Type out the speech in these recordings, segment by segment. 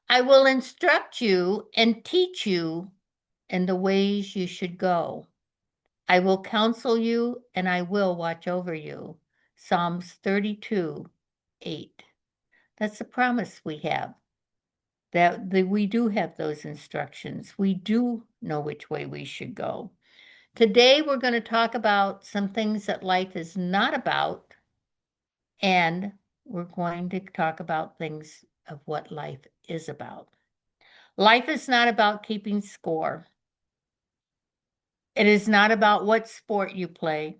I will instruct you and teach you in the ways you should go. I will counsel you and I will watch over you. Psalms 32:8. That's the promise we have. That we do have those instructions. We do know which way we should go. Today, we're going to talk about some things that life is not about, and we're going to talk about things of what life is about. Life is not about keeping score. It is not about what sport you play.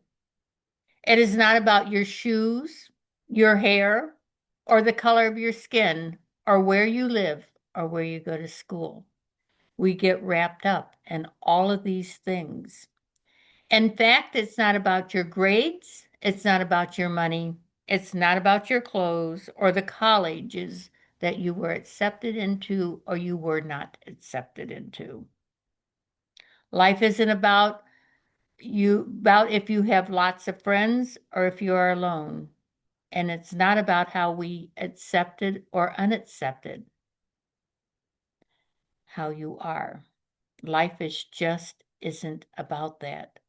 It is not about your shoes, your hair, or the color of your skin, or where you live, or where you go to school. We get wrapped up in all of these things. In fact, it's not about your grades, it's not about your money, it's not about your clothes or the colleges that you were accepted into or you were not accepted into. Life isn't about if you have lots of friends or if you are alone. And it's not about how we accepted or unaccepted how you are. Life is just isn't about that.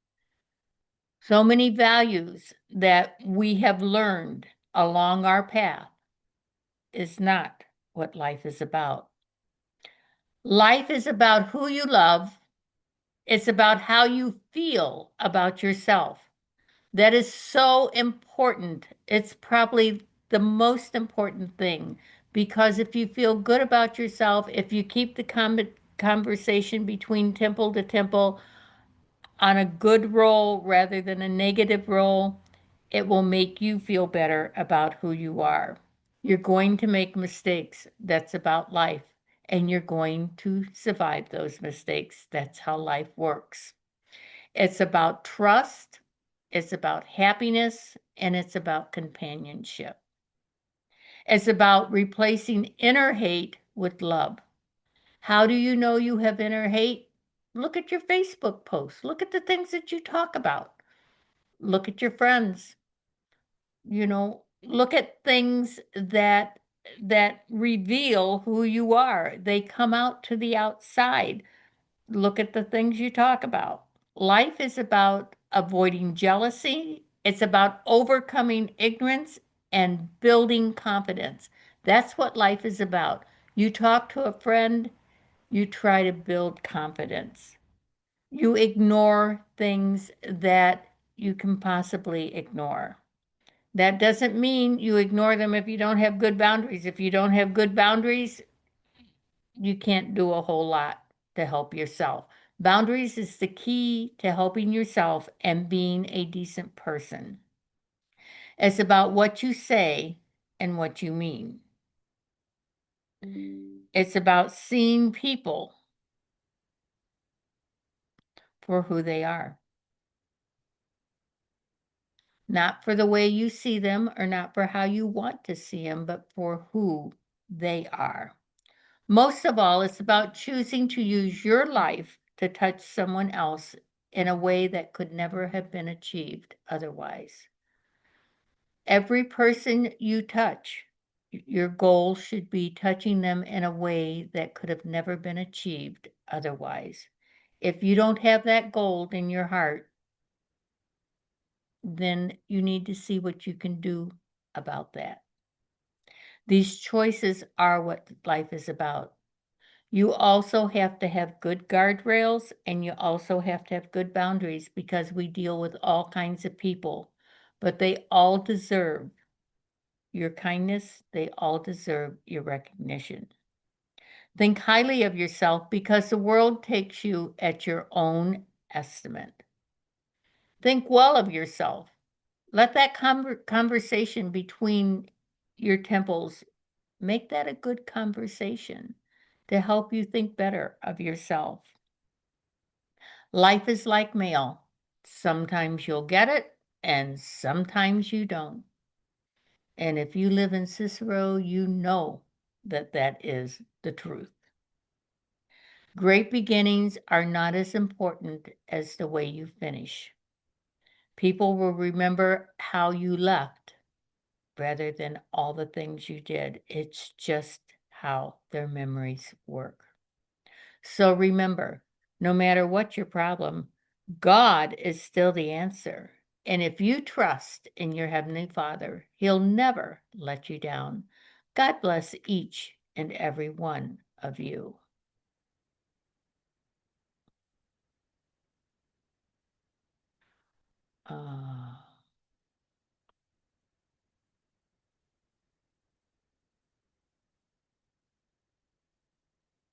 So many values that we have learned along our path is not what life is about. Life is about who you love. It's about how you feel about yourself. That is so important. It's probably the most important thing because if you feel good about yourself, if you keep the conversation between temple to temple on a good roll rather than a negative roll, it will make you feel better about who you are. You're going to make mistakes. That's about life. And you're going to survive those mistakes. That's how life works. It's about trust, it's about happiness, and it's about companionship. It's about replacing inner hate with love. How do you know you have inner hate? Look at your Facebook posts. Look at the things that you talk about. Look at your friends. Look at things that reveal who you are. They come out to the outside. Look at the things you talk about. Life is about avoiding jealousy. It's about overcoming ignorance and building confidence. That's what life is about. You talk to a friend, you try to build confidence. You ignore things that you can possibly ignore. That doesn't mean you ignore them if you don't have good boundaries. If you don't have good boundaries, you can't do a whole lot to help yourself. Boundaries is the key to helping yourself and being a decent person. It's about what you say and what you mean. It's about seeing people for who they are, not for the way you see them or not for how you want to see them, but for who they are. Most of all, it's about choosing to use your life to touch someone else in a way that could never have been achieved otherwise. Every person you touch, your goal should be touching them in a way that could have never been achieved otherwise. If you don't have that goal in your heart, then you need to see what you can do about that. These choices are what life is about. You also have to have good guardrails and you also have to have good boundaries because we deal with all kinds of people, but they all deserve your kindness, they all deserve your recognition. Think highly of yourself because the world takes you at your own estimate. Think well of yourself. Let that conversation between your temples make that a good conversation to help you think better of yourself. Life is like mail. Sometimes you'll get it, and sometimes you don't. And if you live in Cicero, you know that that is the truth. Great beginnings are not as important as the way you finish. People will remember how you left rather than all the things you did. It's just how their memories work. So remember, no matter what your problem, God is still the answer. And if you trust in your Heavenly Father, He'll never let you down. God bless each and every one of you.